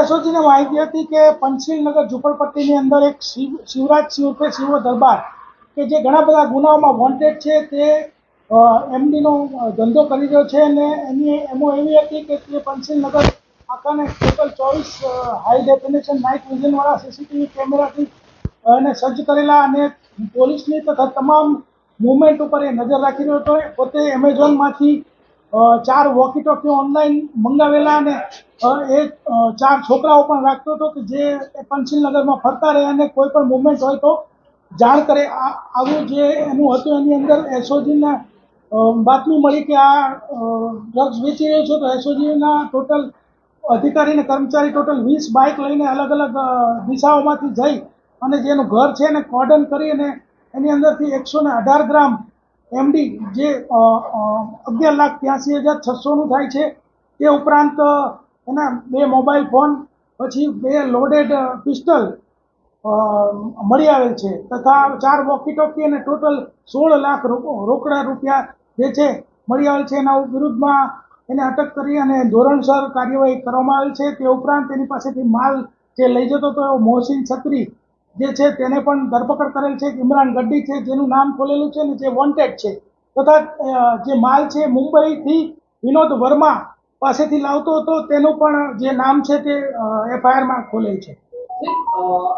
એસઓજીને માહિતી હતી કે પંચશીલનગર ઝુંપડપટ્ટીની અંદર એક શિવરાજ સિંહ ઉર્ફે શિવો દરબાર કે જે ઘણા બધા ગુનાઓમાં વોન્ટેડ છે તે એમડીનો ધંધો કરી રહ્યો છે અને એની એમો એવી હતી કે તે પંચશીલનગર આખાને ટોટલ 24 હાઈ ડેફિનેશન નાઇટ વિઝનવાળા સીસીટીવી કેમેરાથી એને સજ્જ કરેલા અને પોલીસની તથા તમામ મુવમેન્ટ ઉપર એ નજર રાખી રહ્યો હતો. પોતે એમેઝોનમાંથી 4 વોકી ટોકી ઓનલાઈન મંગાવેલા અને એ 4 છોકરાઓ પણ રાખતો હતો કે જે પંચશીલનગરમાં ફરતા રહે અને કોઈ પણ મુવમેન્ટ હોય તો જાણ કરે. આવું જે એનું હતું એની અંદર એસઓજીના બાતમી મળી કે આ ડ્રગ્સ વેચી રહ્યો છે તો એસઓજીના ટોટલ અધિકારી અને કર્મચારી ટોટલ 20 બાઇક લઈને અલગ અલગ દિશાઓમાંથી જઈ અને જેનું ઘર છે એને કોર્ડન કરી અને એની અંદરથી 118 ગ્રામ એમડી જે 11,83,600નું થાય છે. તે ઉપરાંત એના 2 મોબાઈલ ફોન પછી 2 લોડેડ પિસ્ટલ મળી આવેલ છે તથા 4 વોકી ટોકી અને ટોટલ 16 લાખ રોકડા રૂપિયા જે છે મળી આવેલ છે. એના વિરુદ્ધમાં એને અટક કરી અને ધોરણસર કાર્યવાહી કરવામાં આવેલ છે. તે ઉપરાંત તેની પાસેથી માલ જે લઈ જતો હતો મોહસિન છત્રી જે છે તેને પણ ધરપકડ કરેલ છે. ઇમરાન ગડ્ડી છે જેનું નામ ખોલેલું છે અને જે વોન્ટેડ છે તથા જે માલ છે મુંબઈથી વિનોદ વર્મા પાસેથી લાવતો હતો તેનું પણ જે નામ છે તે એફઆઈઆરમાં ખોલેલ છે.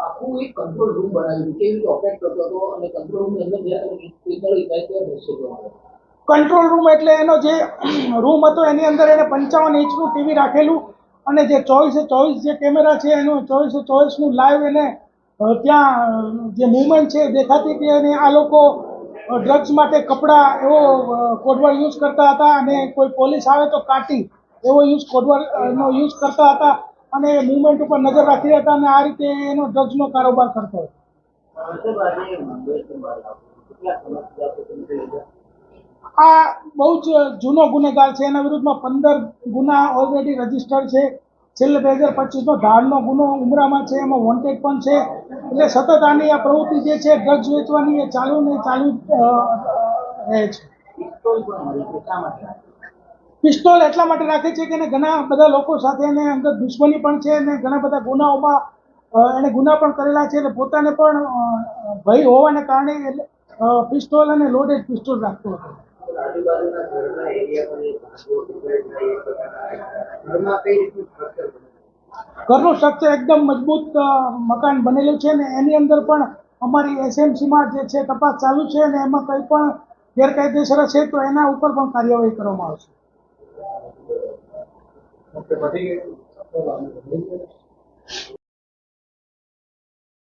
આખું એક કંટ્રોલ રૂમ બનાવ્યું કેવી રીતે ઓપરેટ કરતો હતો અને કંટ્રોલ રૂમની અંદર કંટ્રોલ રૂમ એટલે એનો જે રૂમ હતો એની અંદર એને 55 ઇંચનું ટીવી રાખેલું અને જે 24/24 જે કેમેરા છે એનું 24/24નું લાઈવ એને ત્યાં જે મુવમેન્ટ છે દેખાતી હતી અને આ લોકો ડ્રગ્સ માટે કપડાં એવો કોડવર્ડ યુઝ કરતા હતા અને કોઈ પોલીસ આવે તો કાટી એવો કોડવર્ડનો યુઝ કરતા હતા અને મુવમેન્ટ ઉપર નજર રાખી રહ્યા હતા અને આ રીતે એનો ડ્રગ્સનો કારોબાર કરતો હતો. આ બહુ જ જૂનો ગુનેગાર છે. એના વિરુદ્ધમાં 15 ગુના ઓલરેડી રજીસ્ટર્ડ છે. છેલ્લે 2025નો ધારનો ગુનો ઉમરામાં છે, એમાં વોન્ટેડ પણ છે. એટલે સતત આની આ પ્રવૃત્તિ જે છે ડ્રગ્સ વેચવાની એ ચાલુ રહે છે. પિસ્તોલ એટલા માટે રાખે છે કે એને ઘણા બધા લોકો સાથે એને અંદર દુશ્મની પણ છે અને ઘણા બધા ગુનાઓમાં એને ગુના પણ કરેલા છે એટલે પોતાને પણ ભય હોવાને કારણે પિસ્તોલ અને લોડેડ પિસ્તોલ રાખતો હતો. ઘરનું સ્ટ્રક્ચર એકદમ મજબૂત મકાન બનેલું છે ને એની અંદર પણ અમારી એસએમસીમાં જે છે તપાસ ચાલુ છે અને એમાં કંઈ પણ ગેરકાયદેસર છે તો એના ઉપર પણ કાર્યવાહી કરવામાં આવશે.